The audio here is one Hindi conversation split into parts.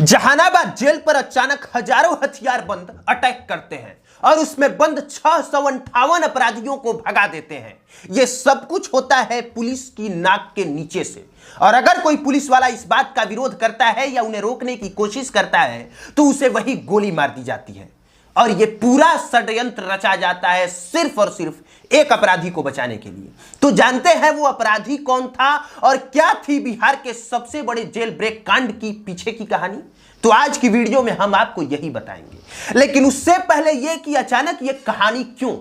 जहानाबाद जेल पर अचानक हजारों हथियारबंद अटैक करते हैं और उसमें बंद 658 अपराधियों को भगा देते हैं। यह सब कुछ होता है पुलिस की नाक के नीचे से। और अगर कोई पुलिस वाला इस बात का विरोध करता है या उन्हें रोकने की कोशिश करता है तो उसे वही गोली मार दी जाती है। और यह पूरा षड्यंत्र रचा जाता है सिर्फ और सिर्फ एक अपराधी को बचाने के लिए। तो जानते हैं वो अपराधी कौन था और क्या थी बिहार के सबसे बड़े जेल ब्रेक कांड की पीछे की कहानी। तो आज की वीडियो में हम आपको यही बताएंगे। लेकिन उससे पहले यह कि अचानक यह कहानी क्यों,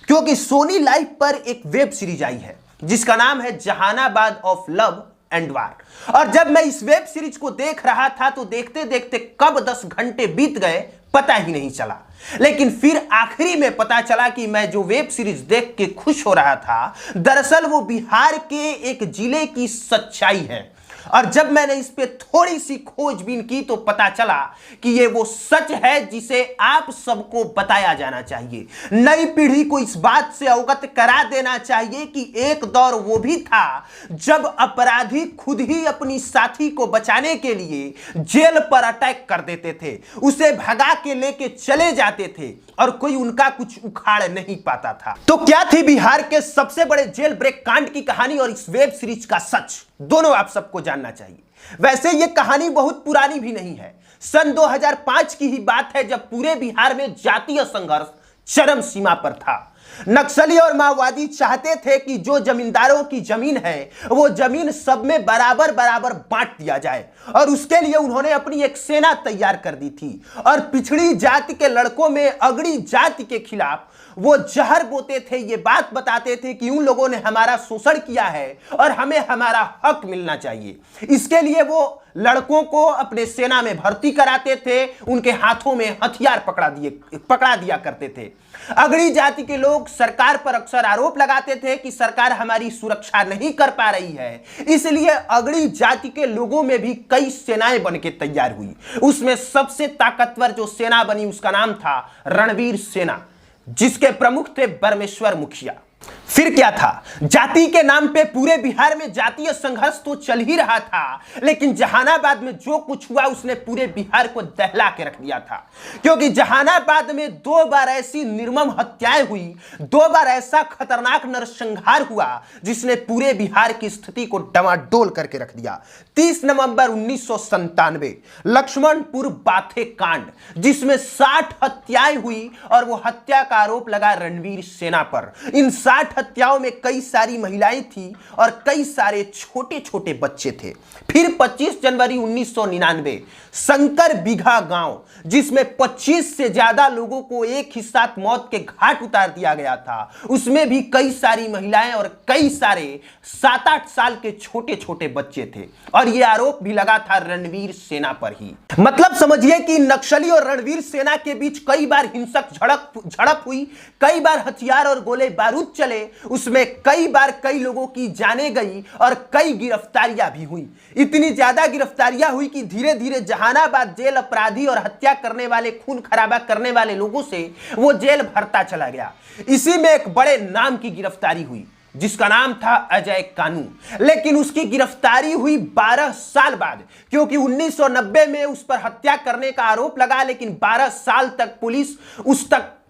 क्योंकि सोनी लाइव पर एक वेब सीरीज आई है जिसका नाम है Jehanabad of love and war. और जब मैं इस वेब सीरीज को देख रहा था तो देखते देखते कब 10 घंटे बीत गए पता ही नहीं चला। लेकिन फिर आखिरी में पता चला कि मैं जो वेब सीरीज देख के खुश हो रहा था दरअसल वो बिहार के एक जिले की सच्चाई है। और जब मैंने इस पे थोड़ी सी खोजबीन की तो पता चला कि ये वो सच है जिसे आप सबको बताया जाना चाहिए। नई पीढ़ी को इस बात से अवगत करा देना चाहिए कि एक दौर वो भी था जब अपराधी खुद ही अपनी साथी को बचाने के लिए जेल पर अटैक कर देते थे, उसे भगा के लेके चले जाते थे और कोई उनका कुछ उखाड़ नहीं पाता था। तो क्या थी बिहार के सबसे बड़े जेल ब्रेक कांड की कहानी और इस वेब सीरीज का सच, दोनों आप सबको जानना चाहिए। वैसे यह कहानी बहुत पुरानी भी नहीं है। सन 2005 की ही बात है जब पूरे बिहार में जातीय संघर्ष चरम सीमा पर था। नक्सली और माओवादी चाहते थे कि जो जमींदारों की जमीन है वो जमीन सब में बराबर बराबर बांट दिया जाए और उसके लिए उन्होंने अपनी एक सेना तैयार कर दी थी। और पिछड़ी जाति के लड़कों में अगड़ी जाति के खिलाफ वो जहर बोते थे, ये बात बताते थे कि उन लोगों ने हमारा शोषण किया है और हमें हमारा हक मिलना चाहिए। इसके लिए वो लड़कों को अपने सेना में भर्ती कराते थे, उनके हाथों में हथियार पकड़ा दिया करते थे। अगड़ी जाति के लोग सरकार पर अक्सर आरोप लगाते थे कि सरकार हमारी सुरक्षा नहीं कर पा रही है, इसलिए अगड़ी जाति के लोगों में भी कई सेनाएं बन के तैयार हुई। उसमें सबसे ताकतवर जो सेना बनी उसका नाम था रणवीर सेना, जिसके प्रमुख थे परमेश्वर मुखिया। फिर क्या था, जाति के नाम पे पूरे बिहार में जातीय संघर्ष तो चल ही रहा था, लेकिन जहानाबाद में जो कुछ हुआ उसने पूरे बिहार को दहला के रख दिया था। क्योंकि जहानाबाद में 2 बार ऐसी निर्मम हत्याएं हुई, 2 बार ऐसा खतरनाक नरसंहार हुआ जिसने पूरे बिहार की स्थिति को डमाडोल करके रख दिया। 30 नवंबर 1997 लक्ष्मणपुर बाथे कांड, जिसमें 60 हत्याएं हुई और वो हत्या का आरोप लगा रणवीर सेना पर। इन 60 हत्याओं में कई सारी महिलाएं थी और कई सारे छोटे छोटे बच्चे थे। फिर 25 जनवरी 1999 शंकर बिघा गांव, जिसमें 25 से ज्यादा लोगों को एक ही साथ मौत के घाट उतार दिया गया था, उसमें भी कई सारी महिलाएं और कई सारे 7-8 साल के छोटे छोटे बच्चे थे। और यह आरोप भी लगा था रणवीर सेना पर ही। मतलब समझिए कि नक्सली और रणवीर सेना के बीच कई बार हिंसक झड़प हुई, कई बार हथियार और गोले बारूद चले, उसमें कई बार कई लोगों की जानें गई और कई गिरफ्तारियां भी हुई। इतनी ज्यादा गिरफ्तारियां हुई कि धीरे धीरे जहानाबाद जेल अपराधी और हत्या करने वाले, खून खराबा करने वाले लोगों से वो जेल भरता चला गया। इसी में एक बड़े नाम की गिरफ्तारी हुई जिसका नाम था अजय कानू। लेकिन उसकी गिरफ्तारी हुई 12 साल बाद, क्योंकि 1990 में उस पर हत्या करने का आरोप लगा, लेकिन 12 साल तक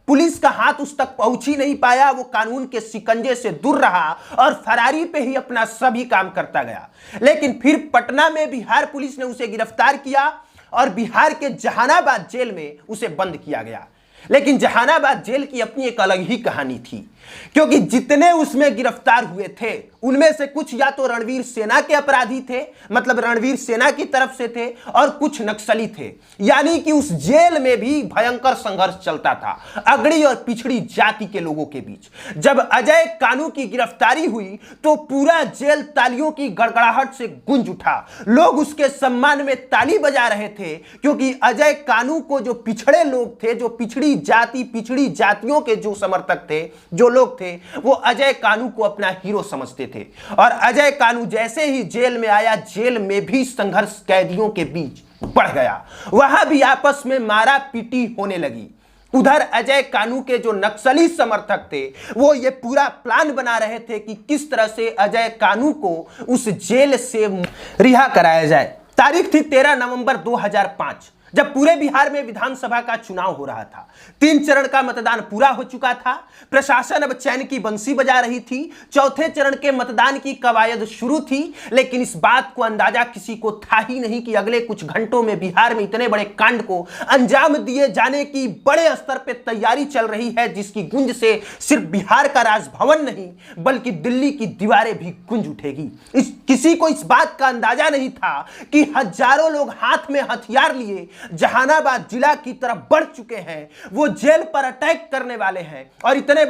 पुलिस का हाथ उस तक पहुंच ही नहीं पाया। वो कानून के शिकंजे से दूर रहा और फरारी पे ही अपना सभी काम करता गया। लेकिन फिर पटना में बिहार पुलिस ने उसे गिरफ्तार किया और बिहार के जहानाबाद जेल में उसे बंद किया गया। लेकिन जहानाबाद जेल की अपनी एक अलग ही कहानी थी, क्योंकि जितने उसमें गिरफ्तार हुए थे उनमें से कुछ या तो रणवीर सेना के अपराधी थे, मतलब रणवीर सेना की तरफ से थे, और कुछ नक्सली थे। यानी कि उस जेल में भी भयंकर संघर्ष चलता था अगड़ी और पिछड़ी जाति के लोगों के बीच। जब अजय कानू की गिरफ्तारी हुई तो पूरा जेल तालियों की गड़गड़ाहट से गूंज उठा। लोग उसके सम्मान में ताली बजा रहे थे, क्योंकि अजय कानू को जो पिछड़े लोग थे, जो पिछड़ी जातियों के जो समर्थक थे, जो लोग थे, वो अजय कानू को अपना हीरो समझते थे। और अजय कानू जैसे ही जेल में आया, जेल में भी संघर्ष कैदियों के बीच बढ़ गया। वहां भी आपस में मारा पीटी होने लगी। उधर अजय कानू के जो नक्सली समर्थक थे वो ये पूरा प्लान बना रहे थे कि किस तरह से अजय कानू को उस जेल से रिहा कराया जाए। तारीख थी 13 नवंबर 2005, जब पूरे बिहार में विधानसभा का चुनाव हो रहा था। 3 चरण का मतदान पूरा हो चुका था। प्रशासन अब चैन की बंसी बजा रही थी। चौथे चरण के मतदान की कवायद शुरू थी, लेकिन इस बात को अंदाजा किसी को था ही नहीं कि अगले कुछ घंटों में बिहार में इतने बड़े कांड को अंजाम दिए जाने की बड़े स्तर पर तैयारी चल रही है, जिसकी गूंज से सिर्फ बिहार का राजभवन नहीं बल्कि दिल्ली की दीवारें भी गूंज उठेगी। किसी को इस बात का अंदाजा नहीं था कि हजारों लोग हाथ में हथियार लिए जहानाबाद जिला की तरफ बढ़ चुके हैं। वो जेल पर अटैक करने वाले हैं और इतने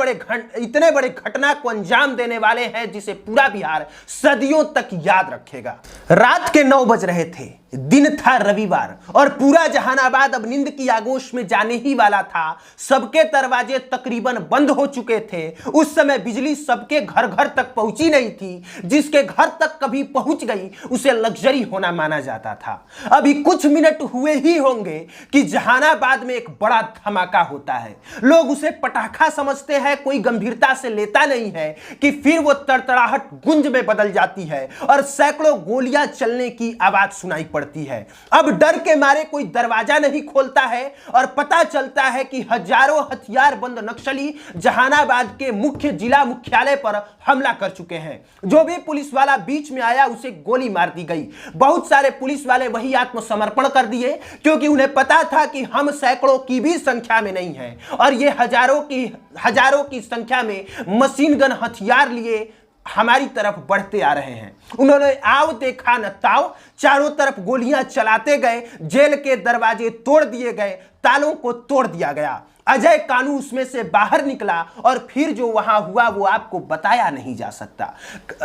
बड़े घटना को अंजाम देने वाले हैं जिसे पूरा बिहार सदियों तक याद रखेगा। रात के 9 बज रहे थे, दिन था रविवार और पूरा जहानाबाद अब नींद की आगोश में जाने ही वाला था। सबके दरवाजे तकरीबन बंद हो चुके थे। उस समय बिजली सबके घर घर तक पहुंची नहीं थी। जिसके घर तक कभी पहुंच गई उसे लग्जरी होना माना जाता था। अभी कुछ मिनट हुए ही होंगे कि जहानाबाद में एक बड़ा धमाका होता है। लोग उसे पटाखा समझते हैं, कोई गंभीरता से लेता नहीं है कि फिर वो तड़तड़ाहट गुंज में बदल जाती है और सैकड़ों गोलियां चलने की आवाज सुनाई पड़ती है। अब डर के मारे कोई दरवाजा नहीं खोलता है और पता चलता है कि हजारों हथियारबंद नक्सली जहानाबाद के मुख्य जिला मुख्यालय पर हमला कर चुके हैं। जो भी पुलिस वाला बीच में आया उसे गोली मार दी गई। बहुत सारे पुलिस वाले वही आत्मसमर्पण कर दिए, क्योंकि उन्हें पता था कि हम सैकड़ों की भी संख्या में नहीं हैं और ये हजारों की संख्या में मशीन गन हथियार लिए हमारी तरफ बढ़ते आ रहे हैं। उन्होंने आओ देखा न ताओ, चारों तरफ गोलियां चलाते गए। जेल के दरवाजे तोड़ दिए गए, तालों को तोड़ दिया गया। अजय कानू उसमें से बाहर निकला और फिर जो वहां हुआ वो आपको बताया नहीं जा सकता।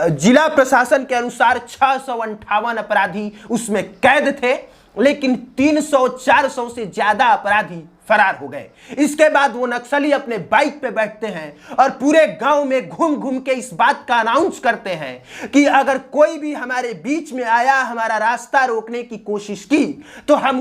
जिला प्रशासन के अनुसार 658 अपराधी उसमें कैद थे, लेकिन 300-400 से ज्यादा अपराधी फरार हो गए। इसके बाद वो नक्सली अपने बाइक पे बैठते हैं और पूरे गांव में घूम घूम के इस बात का अनाउंस करते हैं कि अगर कोई भी हमारे बीच में आया, हमारा रास्ता रोकने की कोशिश की, तो हम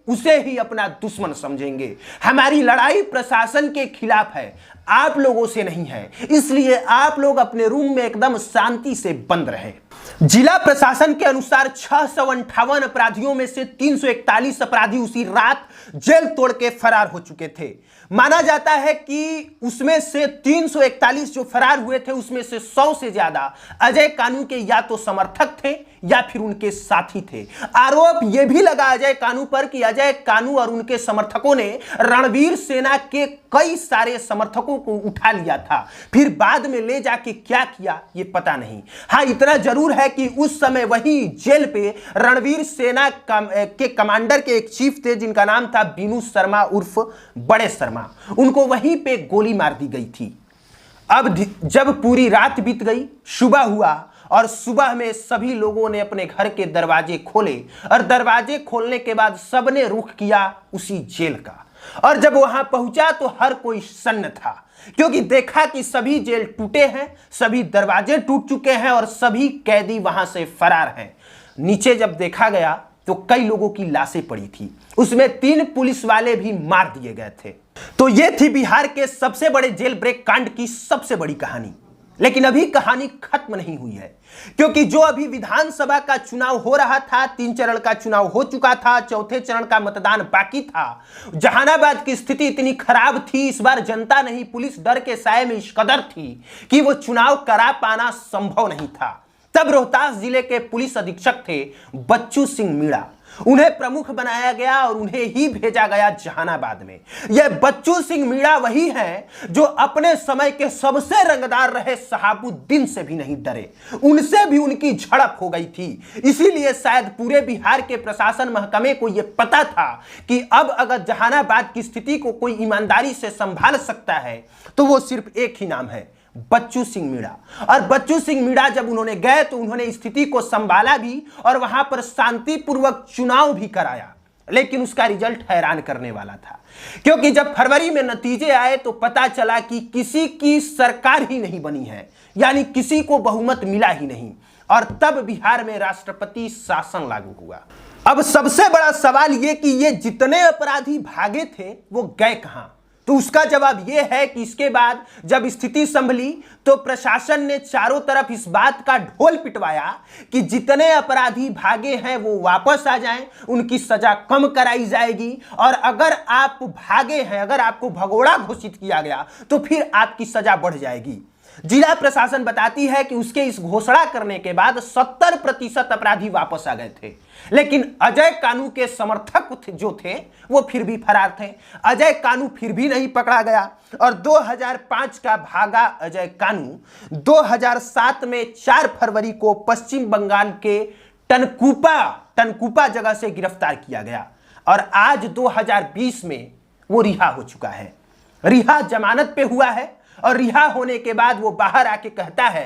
उसे ही अपना दुश्मन समझेंगे। हमारी लड़ाई प्रशासन के खिलाफ है, आप लोगों से नहीं है। इसलिए आप लोग अपने रूम में एकदम शांति से बंद रहे। जिला प्रशासन के अनुसार 658 अपराधियों में से 341 अपराधी उसी रात जेल तोड़ के फरार हो चुके थे। माना जाता है कि उसमें से 341 जो फरार हुए थे उसमें से 100 से ज्यादा अजय कानू के या तो समर्थक थे या फिर उनके साथी थे। आरोप यह भी लगा अजय कानू पर कि अजय कानू और उनके समर्थकों ने रणवीर सेना के कई सारे समर्थकों को उठा लिया था, फिर बाद में ले जाके क्या किया ये पता नहीं। हाँ, इतना जरूर है कि उस समय वही जेल पे रणवीर सेना के कमांडर के एक चीफ थे जिनका नाम था बीनू शर्मा उर्फ बड़े शर्मा। उनको वहीं पे गोली मार दी गई थी। अब जब पूरी रात बीत गई, सुबह हुआ और सुबह में सभी लोगों ने अपने घर के दरवाजे खोले और दरवाजे खोलने के बाद सबने रुख किया उसी जेल का। और जब वहां पहुंचा तो हर कोई सन्न था, क्योंकि देखा कि सभी जेल टूटे हैं, सभी दरवाजे टूट चुके हैं और सभी कैदी वहां से फरार हैं। नीचे जब देखा गया तो कई लोगों की लाशें पड़ी थी, उसमें 3 पुलिस वाले भी मार दिए गए थे। तो यह थी बिहार के सबसे बड़े जेल ब्रेक कांड की सबसे बड़ी कहानी। लेकिन अभी कहानी खत्म नहीं हुई है, क्योंकि जो अभी विधानसभा का चुनाव हो रहा था, 3 चरण का चुनाव हो चुका था, चौथे चरण का मतदान बाकी था। जहानाबाद की स्थिति इतनी खराब थी, इस बार जनता नहीं पुलिस डर के साए में इस कदर थी कि वो चुनाव करा पाना संभव नहीं था। तब रोहतास जिले के पुलिस अधीक्षक थे बच्चू सिंह मीणा। उन्हें प्रमुख बनाया गया और उन्हें ही भेजा गया जहानाबाद में। यह बच्चू सिंह मीणा वही हैं जो अपने समय के सबसे रंगदार रहे शहाबुद्दीन से भी नहीं डरे। उनसे भी उनकी झड़प हो गई थी। इसीलिए शायद पूरे बिहार के प्रशासन महकमे को यह पता था कि अब अगर जहानाबाद की स्थिति को कोई ईमानदारी से संभाल सकता है तो वो सिर्फ एक ही नाम है, बच्चू सिंह मीणा। और बच्चू सिंह मीणा जब उन्होंने गए तो उन्होंने स्थिति को संभाला भी और वहां पर शांतिपूर्वक चुनाव भी कराया। लेकिन उसका रिजल्ट हैरान करने वाला था, क्योंकि जब फरवरी में नतीजे आए तो पता चला कि किसी की सरकार ही नहीं बनी है, यानी किसी को बहुमत मिला ही नहीं। और तब बिहार में राष्ट्रपति शासन लागू हुआ। अब सबसे बड़ा सवाल यह कि ये जितने अपराधी भागे थे वो गए कहां? तो उसका जवाब यह है कि इसके बाद जब स्थिति संभली तो प्रशासन ने चारों तरफ इस बात का ढोल पिटवाया कि जितने अपराधी भागे हैं वो वापस आ जाएं, उनकी सजा कम कराई जाएगी, और अगर आप भागे हैं, अगर आपको भगोड़ा घोषित किया गया तो फिर आपकी सजा बढ़ जाएगी। जिला प्रशासन बताती है कि उसके इस घोषणा करने के बाद 70% अपराधी वापस आ गए थे, लेकिन अजय कानू के समर्थक जो थे वो फिर भी फरार थे। अजय कानू फिर भी नहीं पकड़ा गया और 2005 का भागा अजय कानू 2007 में 4 फरवरी को पश्चिम बंगाल के टनकुपा जगह से गिरफ्तार किया गया और आज 2020 में वो रिहा हो चुका है। रिहा जमानत पे हुआ है और रिहा होने के बाद वो बाहर आके कहता है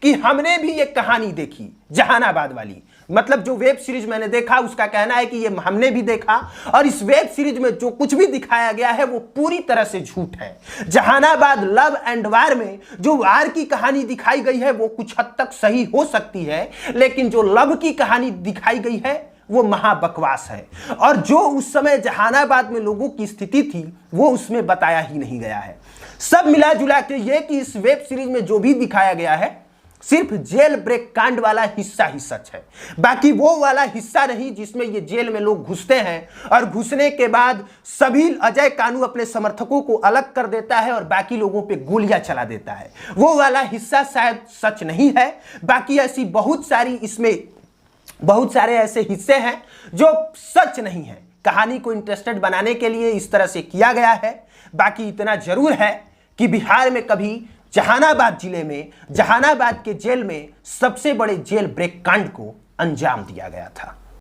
कि हमने भी ये कहानी देखी, जहानाबाद वाली, मतलब जो वेब सीरीज मैंने देखा उसका कहना है कि ये हमने भी देखा और इस वेब सीरीज में जो कुछ भी दिखाया गया है वो पूरी तरह से झूठ है। जहानाबाद लव एंड वार में जो वार की कहानी दिखाई गई है वो कुछ हद तक सही हो सकती है, लेकिन जो लव की कहानी दिखाई गई है वो महाबकवास है और जो उस समय जहानाबाद में लोगों की स्थिति थी वो उसमें बताया ही नहीं गया है। सब मिला जुला के ये कि इस वेब सीरीज में जो भी दिखाया गया है सिर्फ जेल ब्रेक कांड वाला हिस्सा ही सच है, बाकी वो वाला हिस्सा नहीं जिसमें ये जेल में लोग घुसते हैं और घुसने के बाद सभी अजय कानू अपने समर्थकों को अलग कर देता है और बाकी लोगों पे गोलियां चला देता है, वो वाला हिस्सा शायद सच नहीं है। बाकी ऐसी बहुत सारे ऐसे हिस्से हैं जो सच नहीं है। कहानी को इंटरेस्टेड बनाने के लिए इस तरह से किया गया है। बाकी इतना जरूर है कि बिहार में कभी जहानाबाद जिले में, जहानाबाद के जेल में सबसे बड़े जेल ब्रेक कांड को अंजाम दिया गया था।